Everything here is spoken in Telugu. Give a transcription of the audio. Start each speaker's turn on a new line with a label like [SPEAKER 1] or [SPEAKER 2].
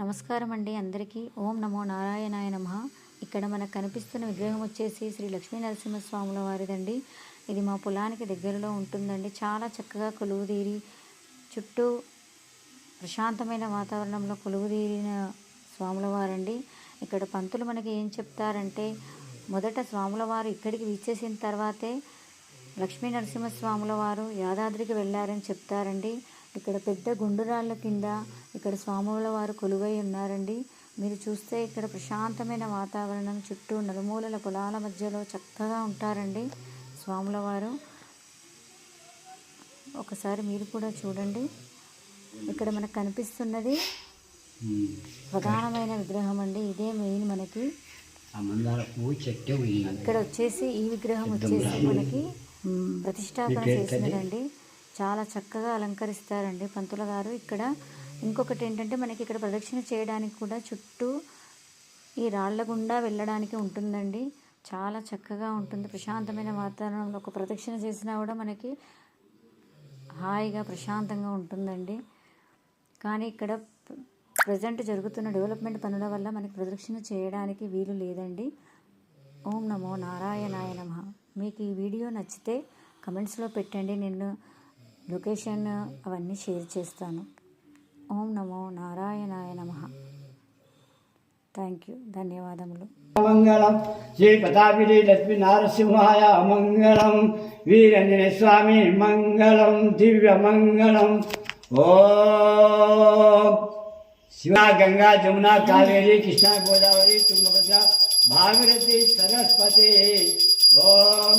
[SPEAKER 1] నమస్కారం అండి అందరికీ. ఓం నమో నారాయణాయ నమః. ఇక్కడ మనకు కనిపిస్తున్న విగ్రహం వచ్చేసి శ్రీ లక్ష్మీ నరసింహస్వాముల వారిదండి. ఇది మా పొలానికి దగ్గరలో ఉంటుందండి. చాలా చక్కగా కొలువుదీరి చుట్టూ ప్రశాంతమైన వాతావరణంలో కొలువుదీరిన స్వాముల వారండి. ఇక్కడ పంతులు మనకి ఏం చెప్తారంటే, మొదట స్వాముల వారు ఇక్కడికి విచ్చేసిన తర్వాతే లక్ష్మీ నరసింహస్వాముల వారు యాదాద్రికి వెళ్ళారని చెప్తారండి. ఇక్కడ పెద్ద గుండురాళ్ళ కింద ఇక్కడ స్వాముల వారు కొలువై ఉన్నారండి. మీరు చూస్తే ఇక్కడ ప్రశాంతమైన వాతావరణం, చుట్టూ నలుమూలల పొలాల మధ్యలో చక్కగా ఉంటారండి స్వాముల వారు. ఒకసారి మీరు కూడా చూడండి. ఇక్కడ మనకు కనిపిస్తున్నది ప్రధానమైన విగ్రహం అండి. ఇదే మెయిన్ మనకి. ఇక్కడ వచ్చేసి ఈ విగ్రహం వచ్చేసి మనకి ప్రతిష్టాపన చేసినదండి. చాలా చక్కగా అలంకరిస్తారండి పంతుల గారు. ఇక్కడ ఇంకొకటి ఏంటంటే, మనకి ఇక్కడ ప్రదక్షిణ చేయడానికి కూడా చుట్టూ ఈ రాళ్ల గుండా వెళ్ళడానికి ఉంటుందండి. చాలా చక్కగా ఉంటుంది. ప్రశాంతమైన వాతావరణంలో ఒక ప్రదక్షిణ చేసినా కూడా మనకి హాయిగా ప్రశాంతంగా ఉంటుందండి. కానీ ఇక్కడ ప్రజెంట్ జరుగుతున్న డెవలప్మెంట్ పనుల వల్ల మనకి ప్రదక్షిణ చేయడానికి వీలు లేదండి. ఓం నమో నారాయణాయ నమః. మీకు ఈ వీడియో నచ్చితే కమెంట్స్లో పెట్టండి. నేను లొకేషన్ అవన్నీ షేర్ చేస్తాను. ఓం నమో నారాయణాయ నమః. థ్యాంక్ యూ, ధన్యవాదములు.
[SPEAKER 2] మంగళం శ్రీ ప్రతాపిని లక్ష్మీ నారసింహాయ మంగళం, వీరంజనే స్వామి మంగళం, దివ్య మంగళం. ఓం శివ గంగా జమున కావేరి కృష్ణ గోదావరి తుంగభద్ర భాగీరథి సరస్వతి. ఓం